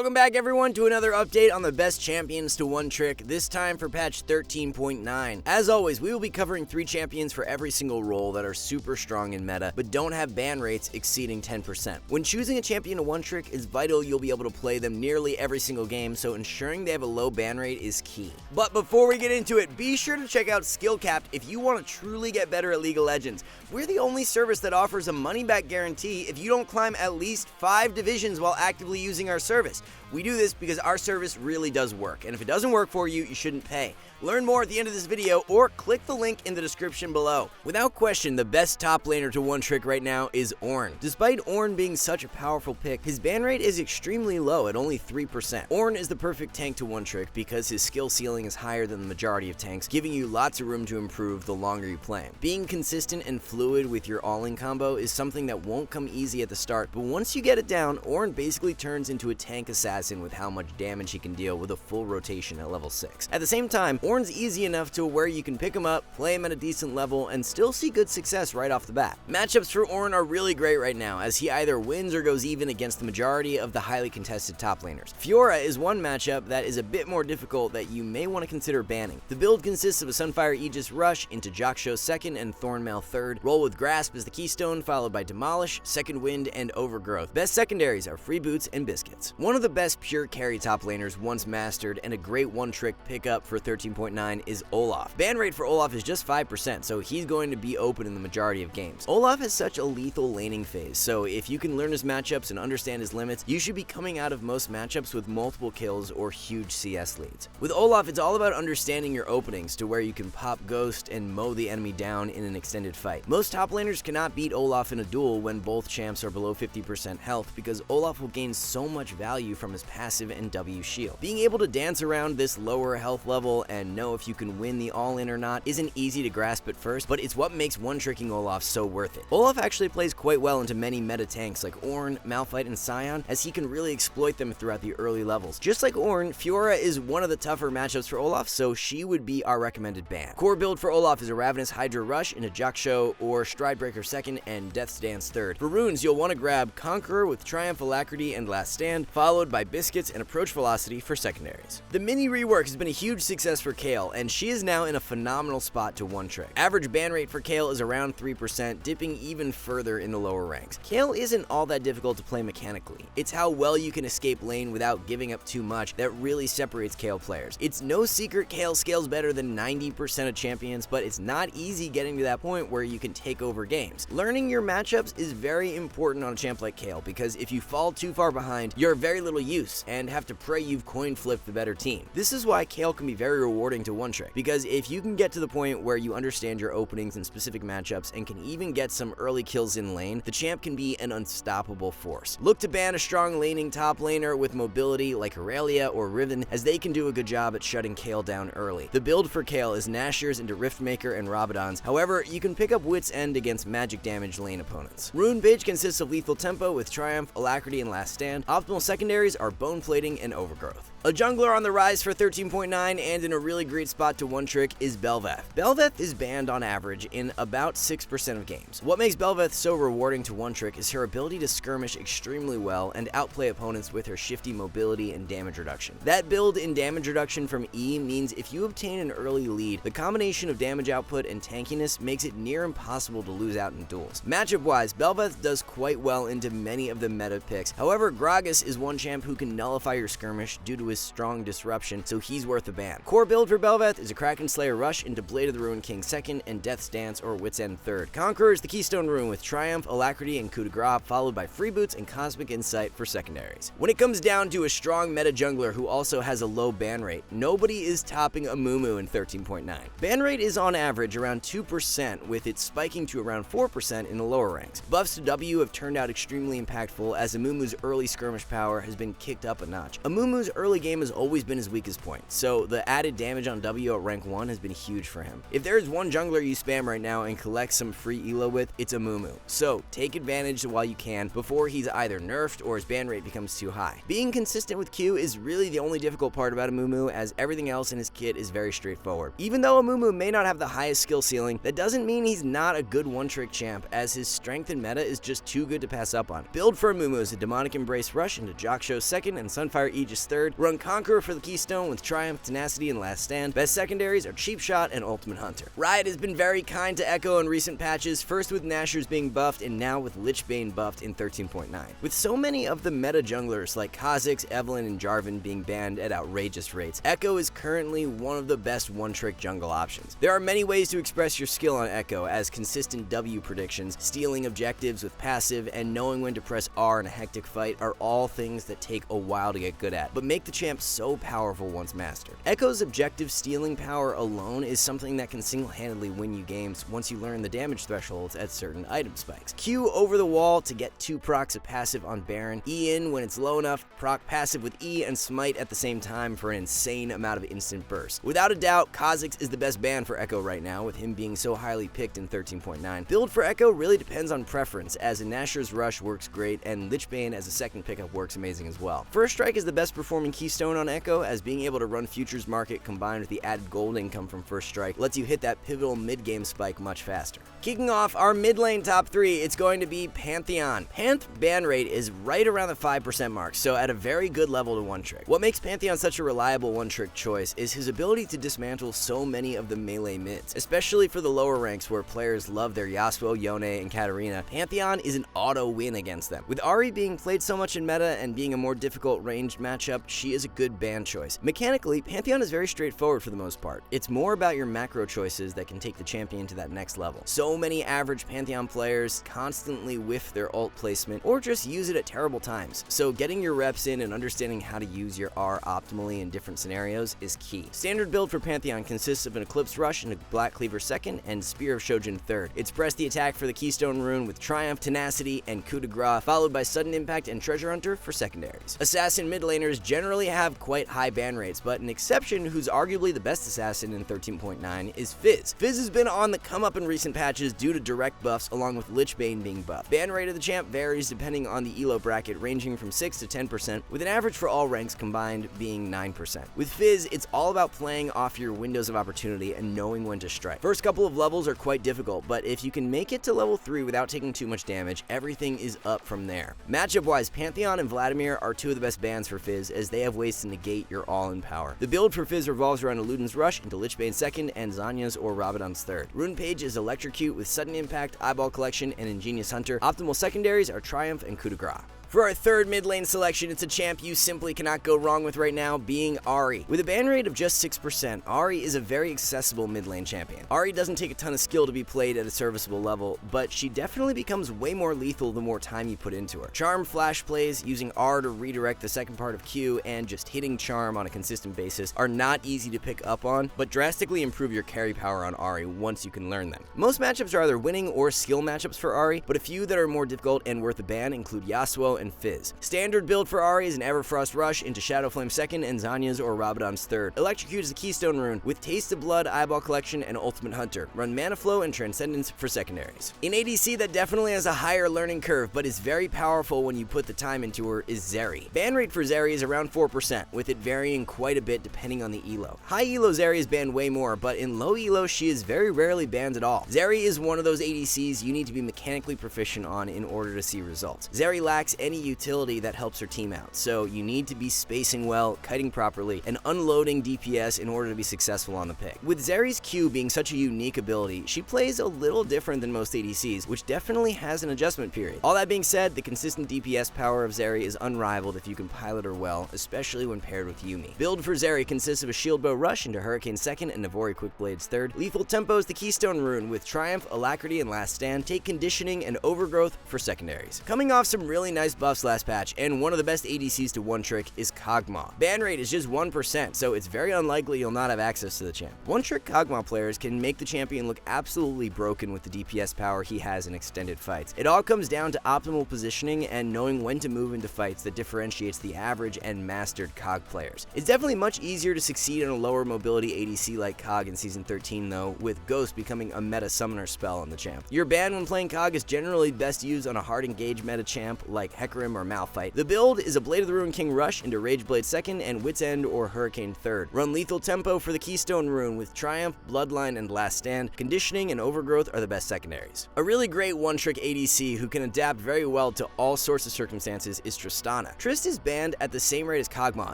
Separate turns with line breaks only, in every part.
Welcome back everyone to another update on the best champions to one trick, this time for patch 13.9. As always, we will be covering 3 champions for every single role that are super strong in meta, but don't have ban rates exceeding 10%. When choosing a champion to one trick, it's vital you'll be able to play them nearly every single game, so ensuring they have a low ban rate is key. But before we get into it, be sure to check out SkillCapped if you want to truly get better at League of Legends. We're the only service that offers a money-back guarantee if you don't climb at least 5 divisions while actively using our service. We do this because our service really does work, and if it doesn't work for you, you shouldn't pay. Learn more at the end of this video or click the link in the description below. Without question, the best top laner to one trick right now is Ornn. Despite Ornn being such a powerful pick, his ban rate is extremely low at only 3%. Ornn is the perfect tank to one trick because his skill ceiling is higher than the majority of tanks, giving you lots of room to improve the longer you play him. Being consistent and fluid with your all-in combo is something that won't come easy at the start, but once you get it down, Ornn basically turns into a tank assassin with how much damage he can deal with a full rotation at level 6. At the same time, Ornn's easy enough to where you can pick him up, play him at a decent level, and still see good success right off the bat. Matchups for Ornn are really great right now, as he either wins or goes even against the majority of the highly contested top laners. Fiora is one matchup that is a bit more difficult that you may want to consider banning. The build consists of a Sunfire Aegis Rush into Jaksho 2nd and Thornmail 3rd, roll with Grasp as the keystone, followed by Demolish, Second Wind, and Overgrowth. Best secondaries are Free Boots and Biscuits. One of the best pure carry top laners once mastered and a great one-trick pickup for 13.9 is Olaf. Ban rate for Olaf is just 5%, so he's going to be open in the majority of games. Olaf has such a lethal laning phase, so if you can learn his matchups and understand his limits, you should be coming out of most matchups with multiple kills or huge CS leads. With Olaf, it's all about understanding your openings to where you can pop Ghost and mow the enemy down in an extended fight. Most top laners cannot beat Olaf in a duel when both champs are below 50% health because Olaf will gain so much value from his passive and W shield. Being able to dance around this lower health level and know if you can win the all-in or not isn't easy to grasp at first, but it's what makes one-tricking Olaf so worth it. Olaf actually plays quite well into many meta tanks like Ornn, Malphite, and Sion, as he can really exploit them throughout the early levels. Just like Ornn, Fiora is one of the tougher matchups for Olaf, so she would be our recommended ban. Core build for Olaf is a Ravenous Hydra Rush into Jaksho or Stridebreaker 2nd and Death's Dance 3rd. For runes, you'll want to grab Conqueror with Triumph, Alacrity, and Last Stand, followed by Biscuits and Approach Velocity for secondaries. The mini rework has been a huge success for Kayle, and she is now in a phenomenal spot to one trick. Average ban rate for Kayle is around 3%, dipping even further in the lower ranks. Kayle isn't all that difficult to play mechanically. It's how well you can escape lane without giving up too much that really separates Kayle players. It's no secret Kayle scales better than 90% of champions, but it's not easy getting to that point where you can take over games. Learning your matchups is very important on a champ like Kayle, because if you fall too far behind, you're of very little use and have to pray you've coin flipped the better team. This is why Kayle can be very rewarding to one trick, because if you can get to the point where you understand your openings in specific matchups and can even get some early kills in lane, the champ can be an unstoppable force. Look to ban a strong laning top laner with mobility like Aurelia or Riven, as they can do a good job at shutting Kayle down early. The build for Kayle is Nashers into Riftmaker and Rabadons, however, you can pick up Wit's End against magic damage lane opponents. Rune Page consists of Lethal Tempo with Triumph, Alacrity, and Last Stand. Optimal secondaries are Bone Plating and Overgrowth. A jungler on the rise for 13.9 and in a really great spot to one trick is Bel'Veth. Bel'Veth is banned on average in about 6% of games. What makes Bel'Veth so rewarding to one trick is her ability to skirmish extremely well and outplay opponents with her shifty mobility and damage reduction. That build in damage reduction from E means if you obtain an early lead, the combination of damage output and tankiness makes it near impossible to lose out in duels. Matchup wise, Bel'Veth does quite well into many of the meta picks. However, Gragas is one champ who can nullify your skirmish due to his strong disruption, so he's worth a ban. Core build for Bel'Veth is a Kraken Slayer Rush into Blade of the Ruined King 2nd and Death's Dance or Wit's End 3rd. Conqueror is the keystone rune with Triumph, Alacrity, and Coup de Grace, followed by Free Boots and Cosmic Insight for secondaries. When it comes down to a strong meta jungler who also has a low ban rate, nobody is topping Amumu in 13.9. Ban rate is on average around 2%, with it spiking to around 4% in the lower ranks. Buffs to W have turned out extremely impactful, as Amumu's early skirmish power has been kicked up a notch. Amumu's early game has always been his weakest point, so the added damage on W at rank 1 has been huge for him. If there is one jungler you spam right now and collect some free elo with, it's Amumu. So take advantage while you can before he's either nerfed or his ban rate becomes too high. Being consistent with Q is really the only difficult part about Amumu, as everything else in his kit is very straightforward. Even though Amumu may not have the highest skill ceiling, that doesn't mean he's not a good one-trick champ, as his strength in meta is just too good to pass up on. Build for Amumu is a Demonic Embrace Rush into Jaksho Show second and Sunfire Aegis third. Run Conqueror for the Keystone with Triumph, Tenacity, and Last Stand. Best secondaries are Cheap Shot and Ultimate Hunter. Riot has been very kind to Echo in recent patches, first with Nashor's being buffed and now with Lichbane buffed in 13.9. With so many of the meta junglers like Kha'Zix, Evelynn, and Jarvan being banned at outrageous rates, Echo is currently one of the best one-trick jungle options. There are many ways to express your skill on Echo, as consistent W predictions, stealing objectives with passive, and knowing when to press R in a hectic fight are all things that take a while to get good at, but make the champ so powerful once mastered. Echo's objective stealing power alone is something that can single-handedly win you games once you learn the damage thresholds at certain item spikes. Q over the wall to get 2 procs of passive on Baron, E in when it's low enough, proc passive with E and smite at the same time for an insane amount of instant burst. Without a doubt, Kha'Zix is the best ban for Echo right now, with him being so highly picked in 13.9. Build for Echo really depends on preference, as a Nashor's Rush works great, and Lichbane as a second pickup works amazing as well. First Strike is the best performing keystone on Echo, as being able to run Futures Market combined with the added gold income from First Strike lets you hit that pivotal mid-game spike much faster. Kicking off our mid lane top 3, it's going to be Pantheon. Panth ban rate is right around the 5% mark, so at a very good level to one trick. What makes Pantheon such a reliable one trick choice is his ability to dismantle so many of the melee mids, especially for the lower ranks where players love their Yasuo, Yone, and Katarina. Pantheon is an auto win against them. With Ahri being played so much in meta and being a more difficult ranged matchup, she is a good ban choice. Mechanically, Pantheon is very straightforward for the most part. It's more about your macro choices that can take the champion to that next level. So many average Pantheon players constantly whiff their ult placement or just use it at terrible times, so getting your reps in and understanding how to use your R optimally in different scenarios is key. Standard build for Pantheon consists of an Eclipse Rush and a Black Cleaver second and Spear of Shojin third. It's press the attack for the Keystone Rune with Triumph, Tenacity, and Coup de Grace, followed by Sudden Impact and Treasure Hunter for secondaries. Assassin mid laners generally have quite high ban rates, but an exception who's arguably the best assassin in 13.9 is Fizz. Fizz has been on the come up in recent patches due to direct buffs along with Lichbane being buffed. Ban rate of the champ varies depending on the elo bracket, ranging from 6 to 10%, with an average for all ranks combined being 9%. With Fizz, it's all about playing off your windows of opportunity and knowing when to strike. First couple of levels are quite difficult, but if you can make it to level 3 without taking too much damage, everything is up from there. Matchup wise, Pantheon and Vladimir are two of the best bans for Fizz, as they have ways to negate your all-in power. The build for Fizz revolves around Eluden's Rush into Lichbane second and Zanya's or Rabadon's third. Rune Page is Electrocute with Sudden Impact, Eyeball Collection, and Ingenious Hunter. Optimal secondaries are Triumph and Coup de Grace. For our third mid lane selection, it's a champ you simply cannot go wrong with right now, being Ahri. With a ban rate of just 6%, Ahri is a very accessible mid lane champion. Ahri doesn't take a ton of skill to be played at a serviceable level, but she definitely becomes way more lethal the more time you put into her. Charm flash plays, using R to redirect the second part of Q, and just hitting Charm on a consistent basis are not easy to pick up on, but drastically improve your carry power on Ahri once you can learn them. Most matchups are either winning or skill matchups for Ahri, but a few that are more difficult and worth a ban include Yasuo and Fizz. Standard build for Ahri is an Everfrost Rush into Shadowflame second and Zanya's or Rabadon's third. Electrocute is the Keystone Rune with Taste of Blood, Eyeball Collection, and Ultimate Hunter. Run Mana Flow and Transcendence for secondaries. In ADC that definitely has a higher learning curve but is very powerful when you put the time into her is Zeri. Ban rate for Zeri is around 4%, with it varying quite a bit depending on the elo. High elo Zeri is banned way more, but in low elo she is very rarely banned at all. Zeri is one of those ADCs you need to be mechanically proficient on in order to see results. Zeri lacks any utility that helps her team out, so you need to be spacing well, kiting properly, and unloading DPS in order to be successful on the pick. With Zeri's Q being such a unique ability, she plays a little different than most ADCs, which definitely has an adjustment period. All that being said, the consistent DPS power of Zeri is unrivaled if you can pilot her well, especially when paired with Yuumi. Build for Zeri consists of a Shield Bow Rush into Hurricane second and Navori Quick Blades third. Lethal Tempo is the Keystone Rune with Triumph, Alacrity, and Last Stand. Take Conditioning and Overgrowth for secondaries. Coming off some really nice buffs last patch, and one of the best ADCs to one trick is Kog'Maw. Ban rate is just 1%, so it's very unlikely you'll not have access to the champ. One trick Kog'Maw players can make the champion look absolutely broken with the DPS power he has in extended fights. It all comes down to optimal positioning and knowing when to move into fights that differentiates the average and mastered Kog players. It's definitely much easier to succeed in a lower mobility ADC like Kog in Season 13 though, with Ghost becoming a meta summoner spell on the champ. Your ban when playing Kog is generally best used on a hard engage meta champ like Hecarim or Malphite. The build is a Blade of the Ruined King rush into Rage Blade 2nd and Wit's End or Hurricane 3rd. Run Lethal Tempo for the Keystone Rune with Triumph, Bloodline, and Last Stand. Conditioning and Overgrowth are the best secondaries. A really great one-trick ADC who can adapt very well to all sorts of circumstances is Tristana. Trist is banned at the same rate as Kog'Maw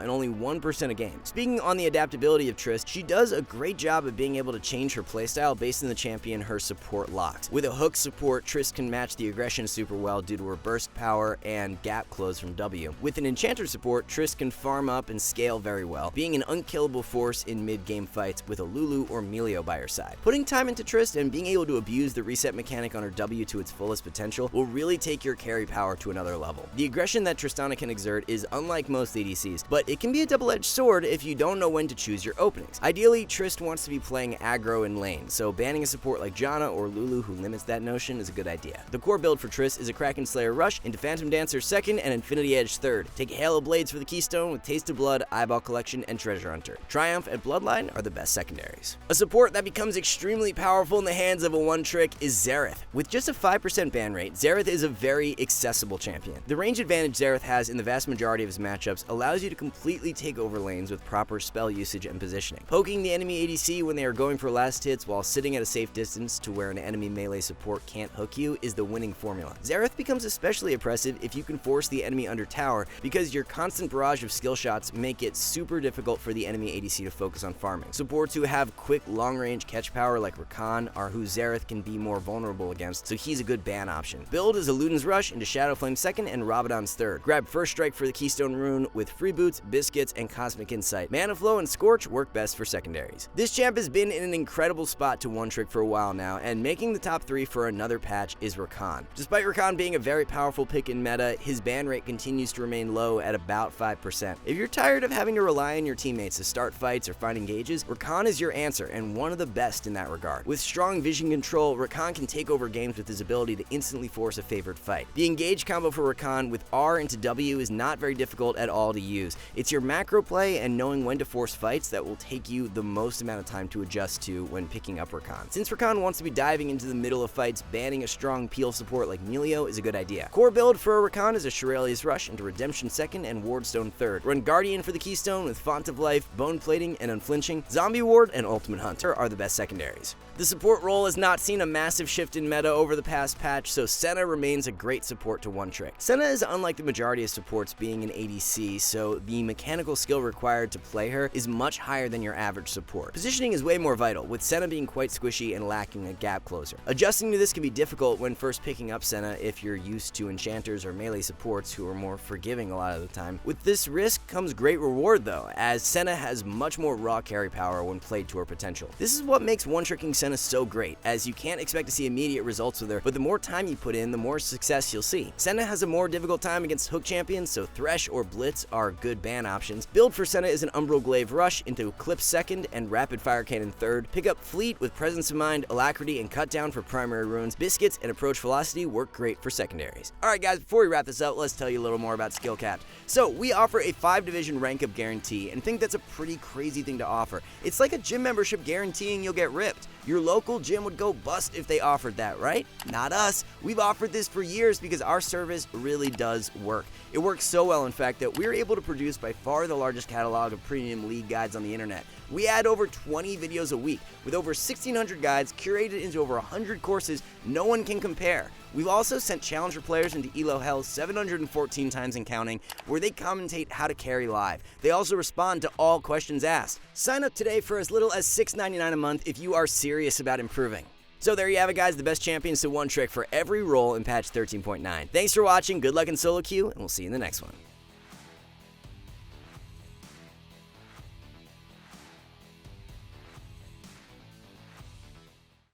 and only 1% of games. Speaking on the adaptability of Trist, she does a great job of being able to change her playstyle based on the champion her support locks. With a hook support, Trist can match the aggression super well due to her burst power and gap close from W. With an enchanter support, Trist can farm up and scale very well, being an unkillable force in mid-game fights with a Lulu or Melio by her side. Putting time into Trist and being able to abuse the reset mechanic on her W to its fullest potential will really take your carry power to another level. The aggression that Tristana can exert is unlike most ADCs, but it can be a double-edged sword if you don't know when to choose your openings. Ideally, Trist wants to be playing aggro in lane, so banning a support like Janna or Lulu who limits that notion is a good idea. The core build for Trist is a Kraken Slayer rush into Phantom Dancer 2nd and Infinity Edge 3rd. Take Hail of Blades for the Keystone with Taste of Blood, Eyeball Collection, and Treasure Hunter. Triumph and Bloodline are the best secondaries. A support that becomes extremely powerful in the hands of a one-trick is Xerath. With just a 5% ban rate, Xerath is a very accessible champion. The range advantage Xerath has in the vast majority of his matchups allows you to completely take over lanes with proper spell usage and positioning. Poking the enemy ADC when they are going for last hits while sitting at a safe distance to where an enemy melee support can't hook you is the winning formula. Xerath becomes especially oppressive if you can force the enemy under tower because your constant barrage of skill shots make it super difficult for the enemy ADC to focus on farming. Supports who have quick long-range catch power like Rakan are who Xerath can be more vulnerable against, so he's a good ban option. Build is a Luden's Rush into Shadowflame 2nd and Rabadon's 3rd. Grab First Strike for the Keystone Rune with Freeboots, Biscuits, and Cosmic Insight. Mana Flow and Scorch work best for secondaries. This champ has been in an incredible spot to one-trick for a while now, and making the top 3 for another patch is Rakan. Despite Rakan being a very powerful pick in meta, his ban rate continues to remain low at about 5%. If you're tired of having to rely on your teammates to start fights or find engages, Rakan is your answer and one of the best in that regard. With strong vision control, Rakan can take over games with his ability to instantly force a favored fight. The engage combo for Rakan with R into W is not very difficult at all to use. It's your macro play and knowing when to force fights that will take you the most amount of time to adjust to when picking up Rakan. Since Rakan wants to be diving into the middle of fights, banning a strong peel support like Melio is a good idea. Core build for Rakan is a Shirelia's Rush into Redemption 2nd and Wardstone 3rd. Run Guardian for the Keystone with Font of Life, Bone Plating, and Unflinching. Zombie Ward and Ultimate Hunter are the best secondaries. The support role has not seen a massive shift in meta over the past patch, so Senna remains a great support to one-trick. Senna is unlike the majority of supports being an ADC, so the mechanical skill required to play her is much higher than your average support. Positioning is way more vital, with Senna being quite squishy and lacking a gap closer. Adjusting to this can be difficult when first picking up Senna if you're used to enchanters or melee supports who are more forgiving a lot of the time. With this risk comes great reward though, as Senna has much more raw carry power when played to her potential. This is what makes one-tricking Senna so great, as you can't expect to see immediate results with her, but the more time you put in, the more success you'll see. Senna has a more difficult time against hook champions, so Thresh or Blitz are good ban options. Build for Senna is an Umbral Glaive Rush into Eclipse 2nd and Rapid Fire Cannon 3rd. Pick up Fleet with Presence of Mind, Alacrity, and Cut Down for primary runes. Biscuits and Approach Velocity work great for secondaries. Alright guys, before we wrap this up, let's tell you a little more about SkillCapped. So, we offer a 5-division rank up guarantee, and think that's a pretty crazy thing to offer. It's like a gym membership guaranteeing you'll get ripped. Your local gym would go bust if they offered that, right? Not us. We've offered this for years because our service really does work. It works so well, in fact, that we're able to produce by far the largest catalog of premium league guides on the internet. We add over 20 videos a week, with over 1,600 guides curated into over 100 courses no one can compare. We've also sent Challenger players into ELO Hell 714 times and counting, where they commentate how to carry live. They also respond to all questions asked. Sign up today for as little as $6.99 a month if you are serious about improving. So there you have it guys, the best champions to one trick for every role in patch 13.9. Thanks for watching, good luck in solo queue, and we'll see you in the next one.